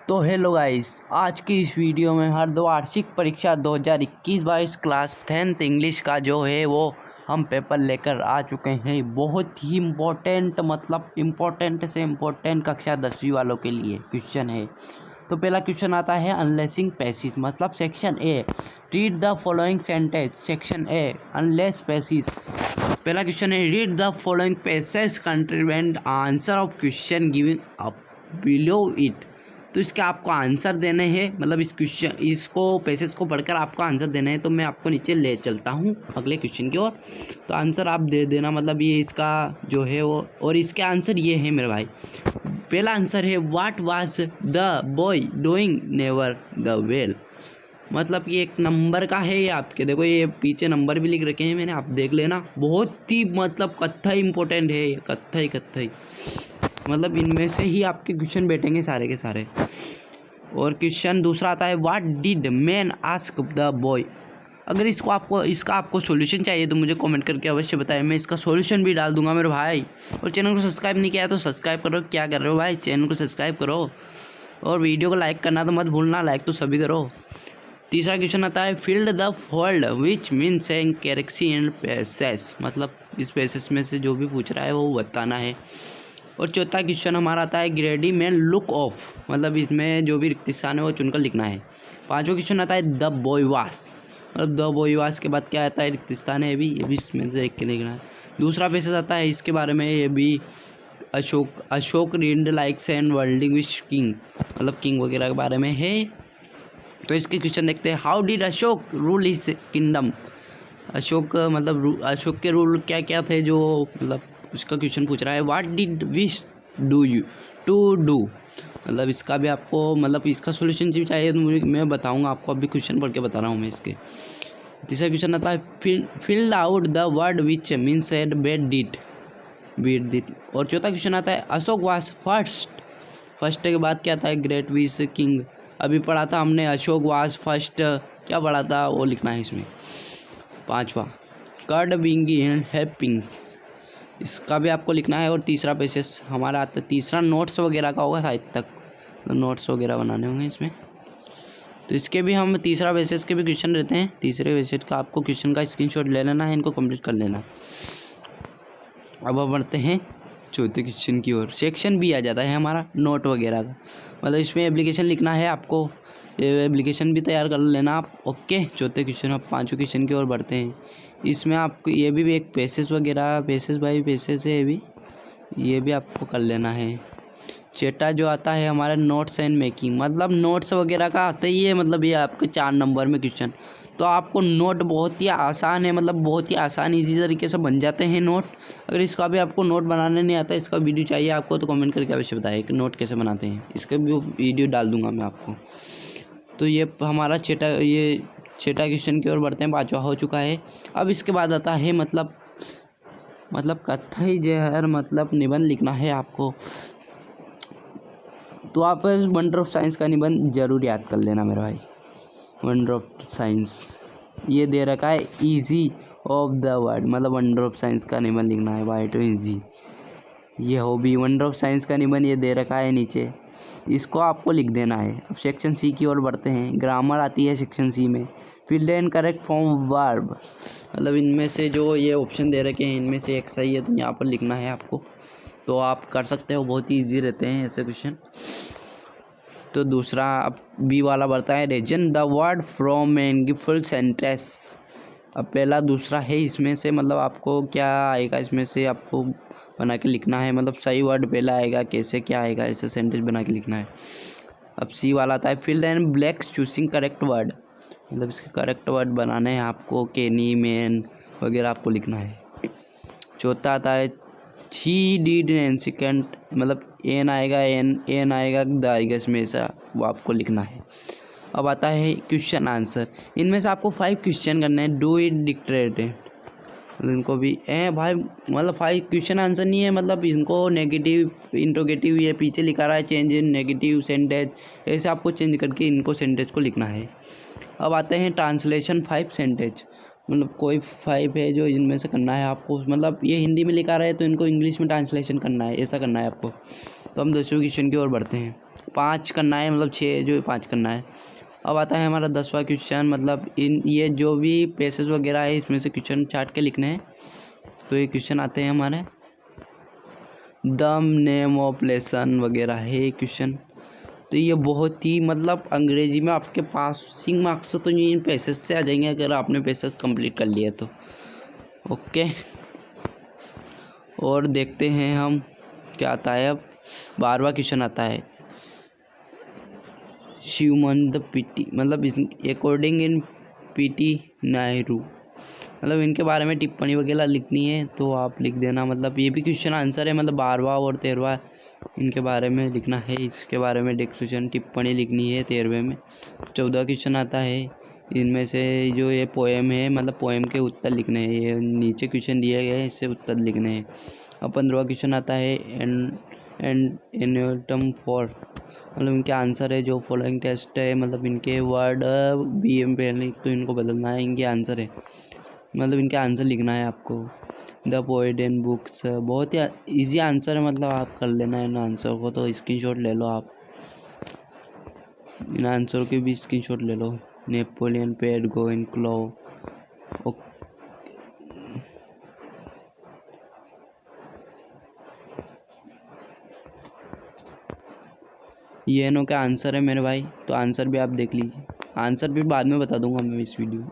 तो hello guys, आज की इस वीडियो में अर्धवार्षिक परीक्षा 2021-22 क्लास 10th इंग्लिश का जो है वो हम पेपर लेकर आ चुके हैं। बहुत ही इम्पोर्टेंट इम्पोर्टेंट से इम्पोर्टेंट कक्षा 10वीं वालों के लिए क्वेश्चन है। तो पहला क्वेश्चन आता है अनलेसिंग पैसेज, मतलब section A, read the following sentence. Section A unless passage. पहला क्वेश्चन है read the following passage contribute answer of question given up below it. तो इसके आपको आंसर देने हैं, मतलब इसको पैसेज को पढ़कर आपको आंसर देना है। तो मैं आपको नीचे ले चलता हूँ अगले क्वेश्चन की ओर, तो आंसर आप दे देना, मतलब ये इसका जो है वो, और इसके आंसर ये है मेरे भाई। पहला आंसर है what was the boy doing never the well. मतलब ये एक नंबर का है, ये आपके देखो ये पीछे नंबर भी लिख रखे हैं मैंने, आप देख लेना। बहुत ही मतलब कत्थई इंपॉर्टेंट है, कत्थई मतलब इनमें से ही आपके क्वेश्चन बैठेंगे सारे के सारे। और क्वेश्चन दूसरा आता है what did man ask the boy. अगर इसका आपको सॉल्यूशन चाहिए तो मुझे कमेंट करके अवश्य बताएं, मैं इसका सॉल्यूशन भी डाल दूंगा मेरे भाई। और चैनल को सब्सक्राइब नहीं किया तो सब्सक्राइब करो। क्या कर रहे हो भाई, चैनल को सब्सक्राइब करो और वीडियो को लाइक करना तो मत भूलना, लाइक तो सभी करो। तीसरा क्वेश्चन आता है field the fold which mean saying कैरेक्सी एंड पैसेज, मतलब इस पैसेज में से जो भी पूछ रहा है वो बताना है। और चौथा क्वेश्चन हमारा आता है ग्रेडी मैन लुक ऑफ, मतलब इसमें जो भी रिक्त स्थान है वो चुनकर लिखना है। पांचवा क्वेश्चन आता है द बॉय वास, मतलब द बॉय वास के बाद क्या आता है, रिक्त स्थान है, ये भी इसमें से देख के लिखना है। दूसरा पैसेज आता है इसके बारे में, ये भी Ashok read likes and वर्ल्डिंग wish king, मतलब किंग वगैरह के बारे में है। तो इसके क्वेश्चन देखते हैं how did Ashok rule his kingdom. Ashok मतलब अशोक के रूल क्या क्या थे, जो मतलब उसका क्वेश्चन पूछ रहा है। What did wish do you to do, मतलब इसका भी आपको मतलब इसका सॉल्यूशन भी चाहिए तो मैं बताऊंगा आपको, अभी क्वेश्चन पढ़ के बता रहा हूँ मैं इसके। तीसरा क्वेश्चन आता है fill out the word which mean said bed did. और चौथा क्वेश्चन आता है अशोक वाज फर्स्ट के बाद क्या था, ग्रेट विश किंग, अभी पढ़ा था हमने अशोक वाज फर्स्ट, क्या पढ़ा था वो लिखना है इसमें। पांचवा कर्ड बिंगी एंड हैपिंग्स, इसका भी आपको लिखना है। और तीसरा पैसेज हमारा आता है, तीसरा नोट्स वगैरह का होगा शायद तक, तो नोट्स वगैरह बनाने होंगे इसमें। तो इसके भी हम तीसरा पैसेज के भी क्वेश्चन रहते हैं, तीसरे पैसेज का आपको क्वेश्चन का स्क्रीनशॉट ले लेना है, इनको कंप्लीट कर लेना। अब हम बढ़ते हैं चौथे क्वेश्चन की ओर। सेक्शन बी आ जाता है हमारा नोट वगैरह का, मतलब इसमें एप्लीकेशन लिखना है आपको, ये एप्लीकेशन भी तैयार कर लेना आप। ओके, चौथे क्वेश्चन, अब पाँचवें क्वेश्चन की ओर बढ़ते हैं। इसमें आपको ये भी एक पैसेज वगैरह, पैसेज है ये भी आपको कर लेना है। छठा जो आता है हमारा नोट्स एंड मेकिंग, मतलब नोट्स वगैरह का आता ही है, मतलब ये आपके 4 नंबर में क्वेश्चन। तो आपको नोट बहुत ही आसान है, मतलब बहुत ही आसान ईजी तरीके से बन जाते हैं नोट। अगर इसका भी आपको नोट बनाने नहीं आता, इसका वीडियो चाहिए आपको तो कमेंट करके अवश्य बताइए कि नोट कैसे बनाते हैं, इसका भी वीडियो डाल दूंगा मैं आपको। तो ये हमारा छठा क्वेश्चन की ओर बढ़ते हैं, 5वां हो चुका है। अब इसके बाद आता है मतलब कथई जहर, मतलब निबंध लिखना है आपको। तो आप वंडर ऑफ साइंस का निबंध जरूर याद कर लेना मेरे भाई। वंडर ऑफ साइंस ये दे रखा है, इजी ऑफ द वर्ड, मतलब वंडर ऑफ साइंस का निबंध लिखना है, वाई टू इजी। ये हॉबी वंडर ऑफ साइंस का निबंध ये दे रखा है नीचे, इसको आपको लिख देना है। अब सेक्शन सी की ओर बढ़ते हैं, ग्रामर आती है सेक्शन सी में। Fill and correct form verb, मतलब इनमें से जो ये ऑप्शन दे रखे हैं इनमें से एक सही है तो यहाँ पर लिखना है आपको, तो आप कर सकते हो, बहुत ही ईजी रहते हैं ऐसे क्वेश्चन। तो दूसरा अब बी वाला बढ़ता है reason the word from an full sentence. अब पहला दूसरा है इसमें से, मतलब आपको क्या आएगा इसमें से, आपको बना के लिखना है, मतलब सही वर्ड पहला आएगा, कैसे क्या आएगा, ऐसे सेंटेंस बना के लिखना है। अब सी वाला आता है filled and blanks choosing correct word, मतलब इसके करेक्ट वर्ड बनाने हैं आपको, केनी मैन वगैरह आपको लिखना है। चौथा आता है शी डिड एंड सेकेंड, मतलब एन आएगा द आएगा इसमें, ऐसा वो आपको लिखना है। अब आता है क्वेश्चन आंसर, इनमें से आपको 5 क्वेश्चन करने हैं, डू इट डिक्टेट, इनको भी भाई, मतलब 5 क्वेश्चन आंसर नहीं है, मतलब इनको नेगेटिव इंट्रोगेटिव ये पीछे लिखा रहा है, चेंज इन नेगेटिव सेंटेंस, ऐसे आपको चेंज करके इनको सेंटेंस को लिखना है। अब आते हैं ट्रांसलेशन 5 सेंटेंस, मतलब कोई 5 है जो इनमें से करना है आपको, मतलब ये हिंदी में लिखा रहा है तो इनको इंग्लिश में ट्रांसलेशन करना है, ऐसा करना है आपको। तो हम 10वें क्वेश्चन की ओर बढ़ते हैं। 5 करना है, मतलब 6 जो 5 करना है। अब आता है हमारा 10वां क्वेश्चन, मतलब ये जो भी पेसेस वगैरह है इसमें से क्वेश्चन चार्ट के लिखने हैं। तो ये क्वेश्चन आते हैं हमारे द नेम ऑफ लेसन वगैरह है क्वेश्चन। तो ये बहुत ही मतलब अंग्रेजी में आपके पासिंग मार्क्स तो ये इन पेसेस से आ जाएंगे अगर आपने पेसेस कंप्लीट कर लिए तो। ओके, और देखते हैं हम क्या आता है। अब 12वां क्वेश्चन आता है शिवमन द पीटी, मतलब अकॉर्डिंग इन पीटी नेहरू, मतलब इनके बारे में टिप्पणी वगैरह लिखनी है तो आप लिख देना। मतलब ये भी क्वेश्चन आंसर है, मतलब 12वां और 13वां इनके बारे में लिखना है। इसके बारे में डिस्कशन टिप्पणी लिखनी है 13वें में। 14वां क्वेश्चन आता है, इनमें से जो ये पोएम है, मतलब पोएम के उत्तर लिखने हैं। ये नीचे क्वेश्चन दिए गए हैं, इससे उत्तर लिखने हैं। अब 15वां क्वेश्चन आता है एंड एन्यूटम फॉर, मतलब इनके आंसर है। जो फॉलोइंग टेस्ट है, मतलब इनके वर्ड बी एम पहले तो इनको बदलना है, इनके आंसर है, मतलब इनके आंसर लिखना है आपको। द पोएट एंड बुक्स, बहुत ही इजी आंसर है, मतलब आप कर लेना है इन आंसर को। तो स्क्रीनशॉट ले लो आप, इन आंसर के भी स्क्रीनशॉट ले लो। नेपोलियन पेड गो इन क्लो, ये नो का आंसर है मेरे भाई। तो आंसर भी आप देख लीजिए, आंसर भी बाद में बता दूंगा मैं इस वीडियो।